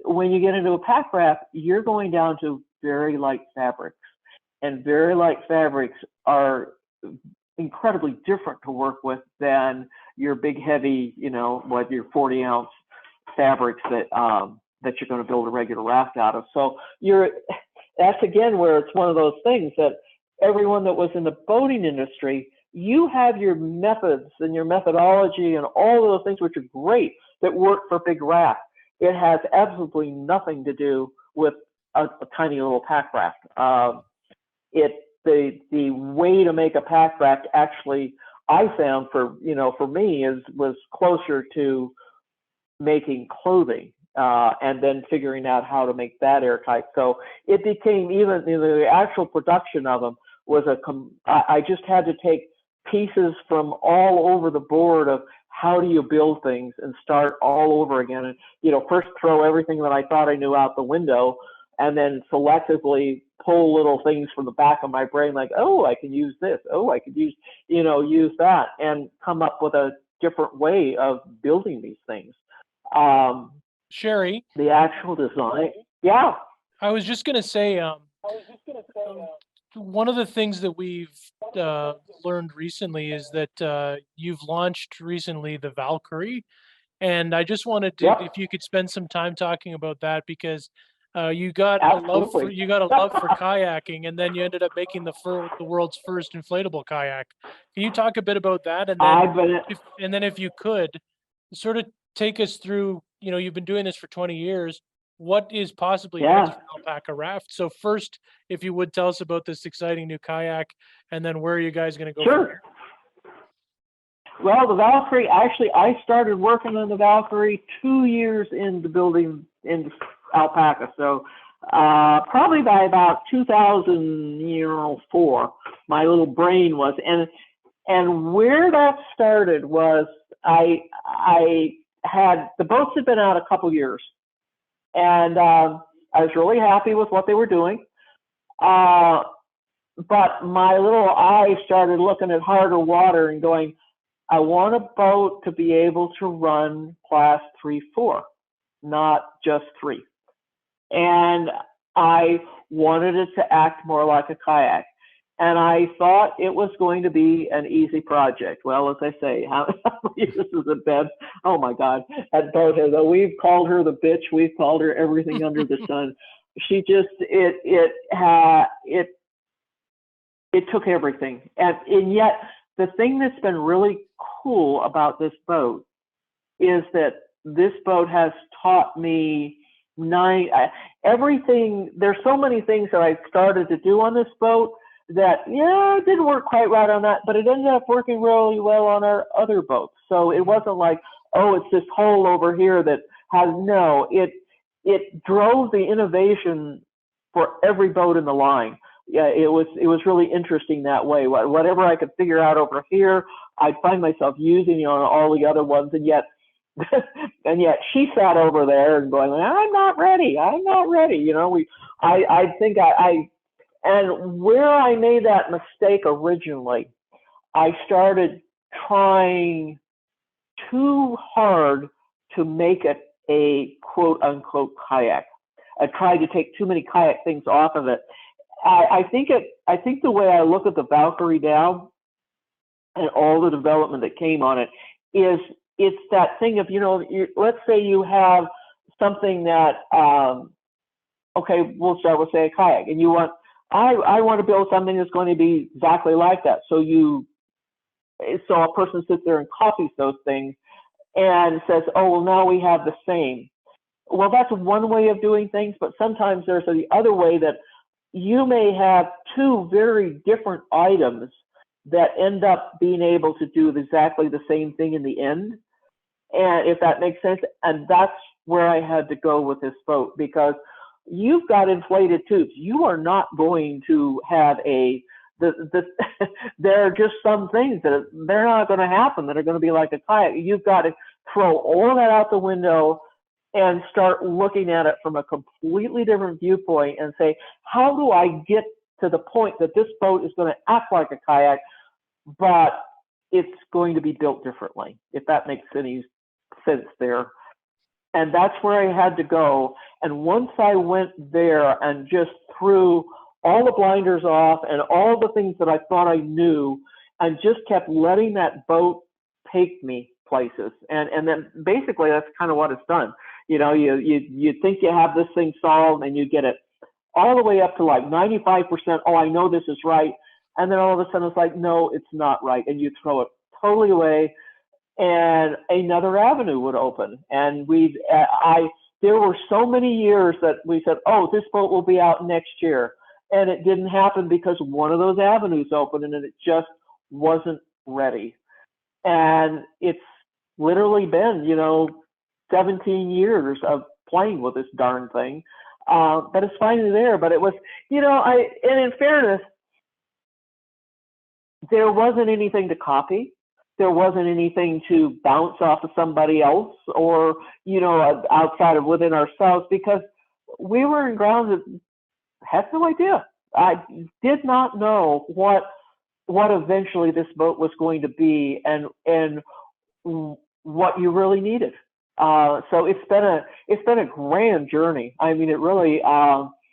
when you get into a pack raft, you're going down to very light fabrics, and very light fabrics are incredibly different to work with than your big heavy, your 40-ounce fabrics that you're going to build a regular raft out of. So that's again where it's one of those things that everyone that was in the boating industry, you have your methods and your methodology and all of those things which are great that work for big rafts. It has absolutely nothing to do with a tiny little pack raft. The way to make a pack raft actually, I found for me was closer to making clothing and then figuring out how to make that airtight. So it became, even the actual production of them was I just had to take pieces from all over the board of how do you build things and start all over again, and first throw everything that I thought I knew out the window, and then selectively pull little things from the back of my brain, like, oh, I can use this, oh, I could use that, and come up with a different way of building these things. Sheri, the actual design, yeah. I was just gonna say, one of the things that we've learned recently is that you've launched recently the Valkyrie, and I just wanted to, if you could spend some time talking about that, because you got a love for kayaking, and then you ended up making the world's first inflatable kayak. Can you talk a bit about that, and then if you could sort of take us through, you've been doing this for 20 years. What is possibly next for Alpacka Raft? So first, if you would tell us about this exciting new kayak, and then where are you guys going to go? Sure. Well, the Valkyrie, actually, I started working on the Valkyrie 2 years into building in Alpacka. So probably by about 2004, my little brain was, and where that started was I had, the boats had been out a couple years. And I was really happy with what they were doing. But my little eye started looking at harder water and going, I want a boat to be able to run class 3-4, not just 3. And I wanted it to act more like a kayak. And I thought it was going to be an easy project. Well, as I say, how many years has it been? Oh my God, that boat has, we've called her the bitch. We've called her everything under the sun. She just, it took everything. And yet the thing that's been really cool about this boat is that this boat has taught me everything. There's so many things that I started to do on this boat that, it didn't work quite right on that, but it ended up working really well on our other boats. So it wasn't like, oh, it's this hole over here that has, no, it drove the innovation for every boat in the line. Yeah, it was really interesting that way. Whatever I could figure out over here, I'd find myself using on all the other ones, and yet she sat over there and going, I'm not ready. I think and where I made that mistake originally, I started trying too hard to make it a quote unquote kayak. I tried to take too many kayak things off of it. I think the way I look at the Valkyrie now and all the development that came on it is, it's that thing of, let's say you have something that, okay, we'll start with, say, a kayak, and I want to build something that's going to be exactly like that. So a person sits there and copies those things and says, oh, well, now we have the same. Well, that's one way of doing things, but sometimes there's the other way that you may have two very different items that end up being able to do exactly the same thing in the end. And if that makes sense, and that's where I had to go with this boat, because you've got inflated tubes. You are not going to have there are just some things that they're not going to happen that are going to be like a kayak. You've got to throw all that out the window and start looking at it from a completely different viewpoint and say, how do I get to the point that this boat is going to act like a kayak, but it's going to be built differently, if that makes any sense there. And that's where I had to go. And once I went there and just threw all the blinders off and all the things that I thought I knew, and just kept letting that boat take me places. And then basically that's kind of what it's done. You think you have this thing solved, and you get it all the way up to like 95%. Oh, I know this is right. And then all of a sudden it's like, no, it's not right. And you throw it totally away, and another avenue would open. And there were so many years that we said, oh, this boat will be out next year. And it didn't happen because one of those avenues opened, and it just wasn't ready. And it's literally been, 17 years of playing with this darn thing. But it's finally there. But it was, and in fairness, there wasn't anything to copy. There wasn't anything to bounce off of somebody else or, outside of within ourselves, because we were in grounds that had no idea. I did not know what eventually this boat was going to be and what you really needed. So it's been a grand journey. I mean, it really,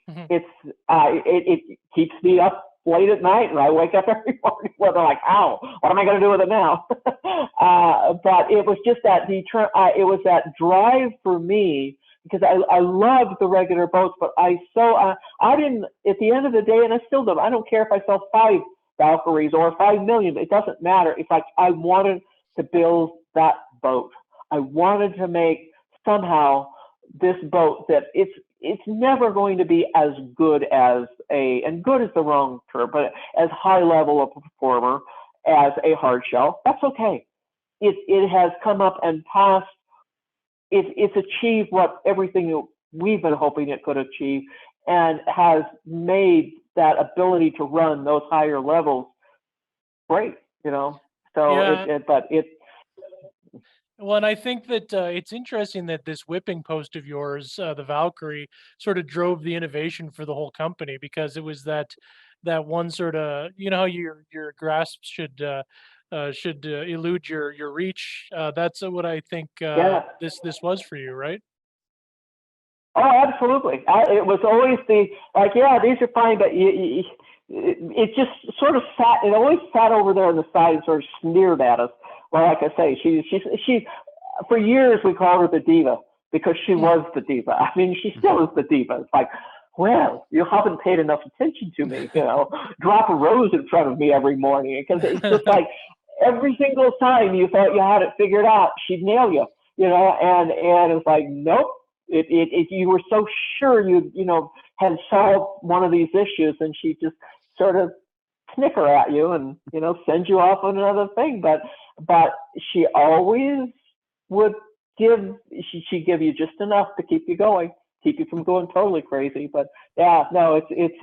it keeps me up late at night, and I wake up every morning where they're like, ow, what am I going to do with it now? But it was just that it was that drive for me, because I loved the regular boats, but I didn't, at the end of the day, and I still don't, I don't care if I sell 5 Valkyries or 5 million, it doesn't matter. It's like, I wanted to build that boat. I wanted to make somehow this boat that it's never going to be as good as and good is the wrong term, but as high level of a performer as a hard shell. That's okay. It has come up and passed. It's achieved what everything we've been hoping it could achieve, and has made that ability to run those higher levels great, So, Yeah. Well, and I think that it's interesting that this whipping post of yours, the Valkyrie, sort of drove the innovation for the whole company because it was that one sort of, you know how your grasp should elude your reach. That's what I think Yeah. this was for you, right? Oh, absolutely. It was always yeah, these are fine, but it just sort of sat. It always sat over there on the side and sort of sneered at us. Well, like I say, she for years we called her the diva because she was the diva. I mean, she still is the diva. It's like, well, you haven't paid enough attention to me. Drop a rose in front of me every morning, because it's just like every single time you thought you had it figured out, she'd nail you. And it's like, nope. You were so sure you had solved one of these issues, and she just sort of snicker at you and send you off on another thing. But she always would she'd give you just enough to keep you going, keep you from going totally crazy. But yeah, no, it's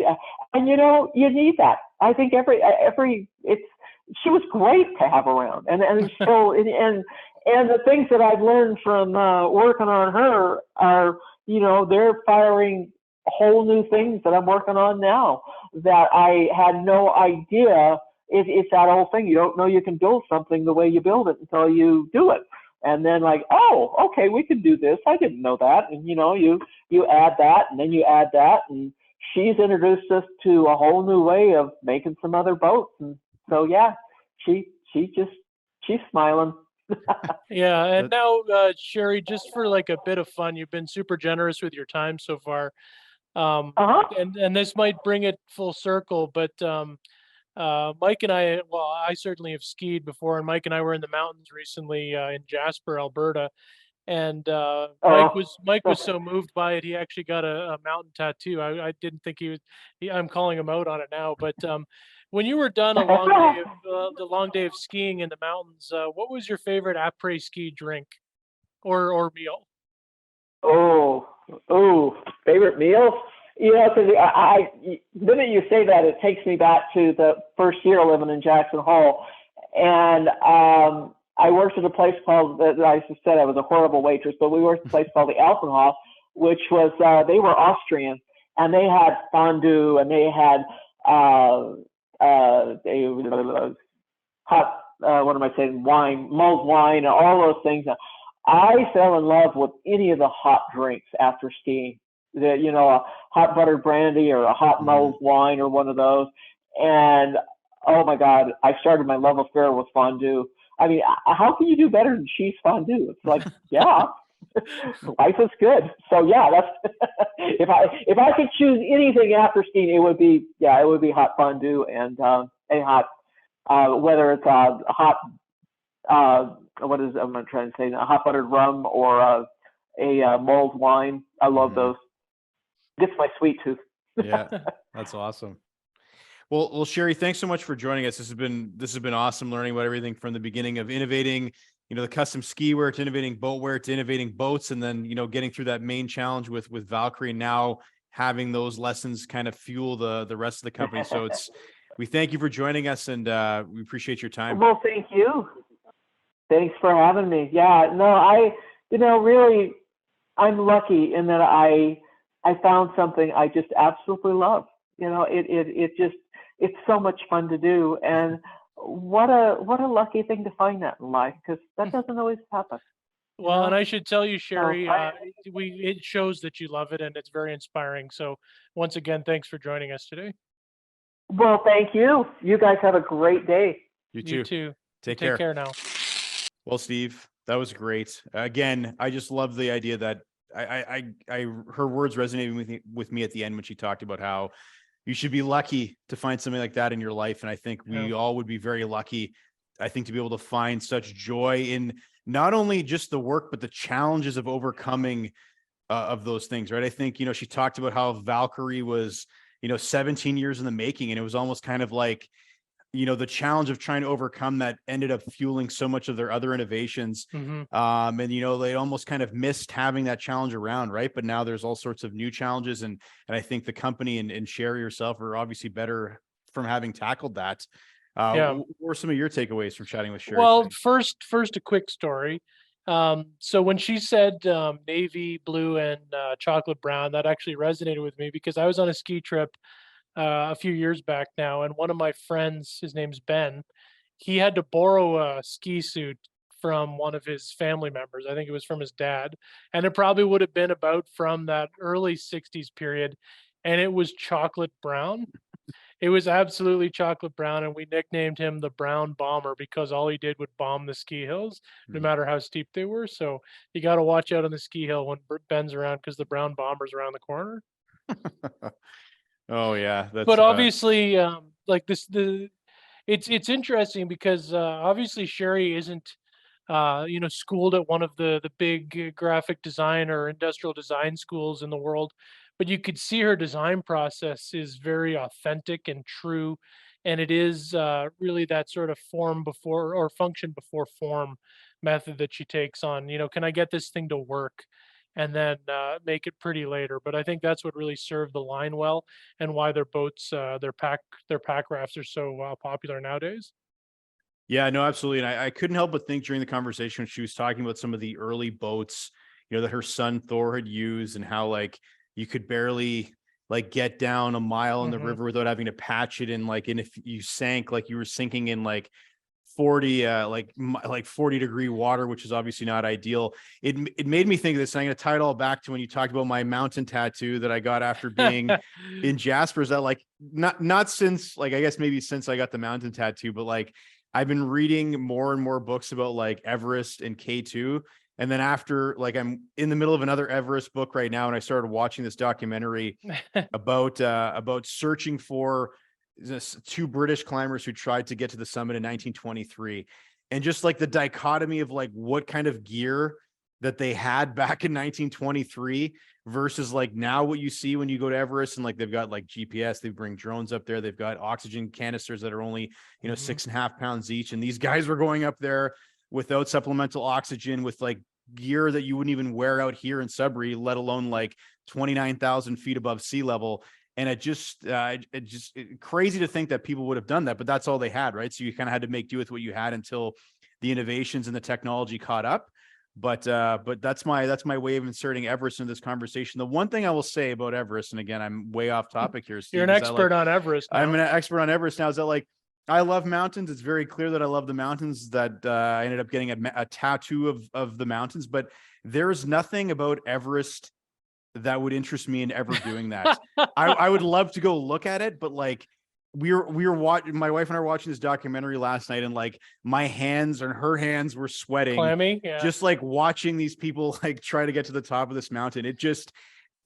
and you need that. I think she was great to have around, and so and the things that I've learned from working on her are, they're firing whole new things that I'm working on now that I had no idea. It's that whole thing. You don't know you can build something the way you build it until you do it. And then like, oh, okay, we can do this. I didn't know that. And, you add that, and then you add that. And she's introduced us to a whole new way of making some other boats. And so, yeah, she's smiling. Yeah, and now, Sheri, just for like a bit of fun, you've been super generous with your time so far. And this might bring it full circle, but Mike and I certainly have skied before, and Mike and I were in the mountains recently in Jasper, Alberta, and Mike was so moved by it, he actually got a mountain tattoo. I didn't think he was. I'm calling him out on it now, but when you were done the long day of skiing in the mountains, what was your favorite après-ski drink or meal? Favorite meal? Because the minute you say that, it takes me back to the first year living in Jackson Hole, and I worked at a place called, I said I was a horrible waitress, but we worked at a place called the Alpacka, which was, they were Austrian, and they had fondue, and they had hot, what am I saying, wine, mulled wine, and all those things. I fell in love with any of the hot drinks after skiing. A hot buttered brandy or a hot mulled wine or one of those. And oh my God, I started my love affair with fondue. I mean, how can you do better than cheese fondue? It's like, yeah, life is good. So yeah, that's if I could choose anything after skiing, it would be hot fondue and a hot whether it's a hot I'm trying to say, a hot buttered rum or a mulled wine. I love those. Gets my sweet tooth. Yeah, that's awesome. Well, Sheri, thanks so much for joining us. This has been awesome, learning about everything from the beginning of innovating, the custom ski wear to innovating boat wear to innovating boats, and then getting through that main challenge with Valkyrie, and now having those lessons kind of fuel the rest of the company. So we thank you for joining us, and we appreciate your time. Well, thank you. Thanks for having me. Yeah, no, really, I'm lucky in that I found something I just absolutely love. It's so much fun to do, and what a lucky thing to find that in life, because that doesn't always happen. Well, and I should tell you, Sheri, it shows that you love it, and it's very inspiring. So once again, thanks for joining us today. Well, thank you. You guys have a great day. You too. Take care now. Well, Steve, that was great. Again, I just love the idea that her words resonated with me at the end when she talked about how you should be lucky to find something like that in your life. And I think we all would be very lucky, I think, to be able to find such joy in not only just the work, but the challenges of overcoming of those things, right? I think, she talked about how Valkyrie was, 17 years in the making, and it was almost kind of like, the challenge of trying to overcome that ended up fueling so much of their other innovations. And, they almost kind of missed having that challenge around, right? But now there's all sorts of new challenges. And I think the company and Sheri herself are obviously better from having tackled that. What were some of your takeaways from chatting with Sheri? Well, first, a quick story. So when she said navy blue and chocolate brown, that actually resonated with me because I was on a ski trip a few years back now, and one of my friends, his name's Ben, he had to borrow a ski suit from one of his family members. I think it was from his dad, and it probably would have been about from that early '60s period, and it was chocolate brown. It was absolutely chocolate brown, and we nicknamed him the Brown Bomber because all he did would bomb the ski hills, no Mhm. matter how steep they were. So you got to watch out on the ski hill when Ben's around because the Brown Bomber's around the corner. Oh yeah, that's But obviously, like it's interesting because obviously Sheri isn't schooled at one of the big graphic design or industrial design schools in the world, but you could see her design process is very authentic and true, and it is really that sort of form before or function before form method that she takes on. Can I get this thing to work? And then make it pretty later. But I think that's what really served the line well, and why their boats, their pack rafts are so popular nowadays. Yeah, no, absolutely. And I couldn't help but think during the conversation when she was talking about some of the early boats, that her son Thor had used, and how like you could barely like get down a mile in the Hmm. river without having to patch it. And if you sank, like you were sinking in like 40 like 40-degree water, which is obviously not ideal. It made me think of this, and I'm going to tie it all back to when you talked about my mountain tattoo that I got after being in Jasper's. That like not since, like, I guess maybe since I got the mountain tattoo, but like I've been reading more and more books about like Everest and K2. And then after, like, I'm in the middle of another Everest book right now, and I started watching this documentary about searching for two British climbers who tried to get to the summit in 1923, and just like the dichotomy of like what kind of gear that they had back in 1923 versus like now what you see when you go to Everest. And like they've got like GPS, they bring drones up there, they've got oxygen canisters that are only Mhm. 6.5 pounds each, and these guys were going up there without supplemental oxygen, with like gear that you wouldn't even wear out here in Sudbury, let alone like 29,000 feet above sea level. And crazy to think that people would have done that, but that's all they had, right? So you kind of had to make do with what you had until the innovations and the technology caught up. But that's my way of inserting Everest into this conversation. The one thing I will say about Everest, and again, I'm way off topic here, You're Steve, an is that like expert on Everest I'm now. an expert on Everest now, is that like I love mountains. It's very clear that I love the mountains, that I ended up getting a tattoo of the mountains, but there's nothing about Everest that would interest me in ever doing that. I would love to go look at it, but like we were watching, my wife and I were watching this documentary last night, and like my hands and her hands were sweating Clammy, yeah. just like watching these people like try to get to the top of this mountain. It just,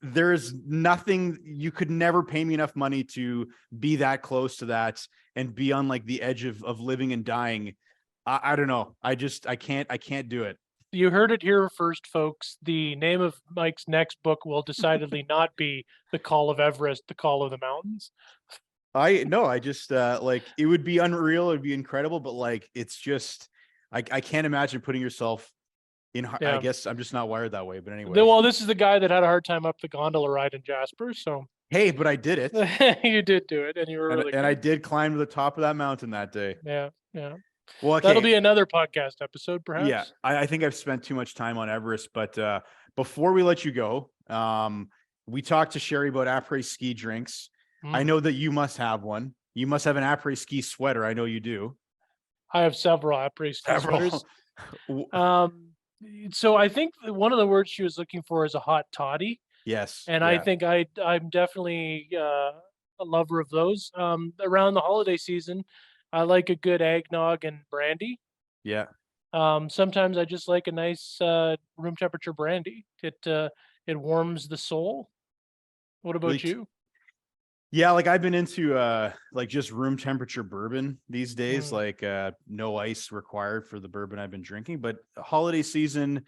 there's nothing, you could never pay me enough money to be that close to that and be on like the edge of living and dying. I don't know. I can't do it. You heard it here first, folks. The name of Mike's next book will decidedly not be The Call of Everest, The Call of the Mountains. I just like, it would be unreal, it'd be incredible, but like it's just, I can't imagine putting yourself in. I Yeah. guess I'm just not wired that way, but anyway. Well, this is the guy that had a hard time up the gondola ride in Jasper, so Hey, but I did it. you did do it, and you were And really I good. did climb to the top of that mountain that day. Yeah, yeah. Well, That'll okay. be another podcast episode, Yeah, perhaps. I think I've spent too much time on Everest, but before we let you go, we talked to Sheri about après-ski drinks. I Mm. know that you must have one. You must have an après-ski sweater. I know you do. I have several après-ski sweaters. W- Um, so I think one of the words she was looking for is a hot toddy, yes. and I Yeah. think I'm definitely a lover of those. Around the holiday season, I like a good eggnog and brandy. Yeah. Sometimes I just like a nice room temperature brandy. It warms the soul. What about Like, you? yeah, like I've been into like just room temperature bourbon these days, Mm, like no ice required for the bourbon I've been drinking. But holiday season,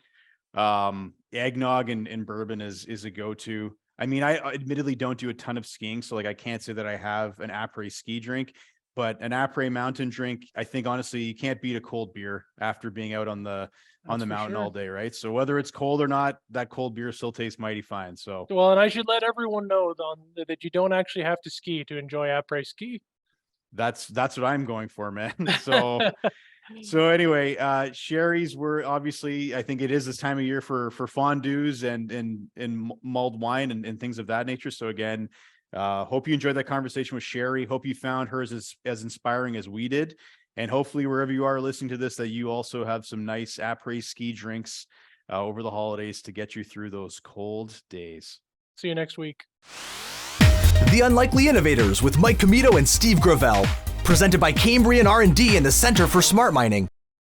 eggnog and bourbon is a go-to. I mean, I admittedly don't do a ton of skiing, so like I can't say that I have an après ski drink, but an après mountain drink, I think honestly you can't beat a cold beer after being out on the that's for mountain all sure. day, right? So whether it's cold or not, that cold beer still tastes mighty fine. So Well, and I should let everyone know that you don't actually have to ski to enjoy après ski. that's what I'm going for, man. So So anyway, Sheri's, we're obviously, I think it is this time of year for fondues and mulled wine and things of that nature. So again, hope you enjoyed that conversation with Sheri. Hope you found hers as inspiring as we did. And hopefully wherever you are listening to this, that you also have some nice après-ski drinks over the holidays to get you through those cold days. See you next week. The Unlikely Innovators with Mike Commito and Steve Gravel. Presented by Cambrian R&D and the Center for Smart Mining.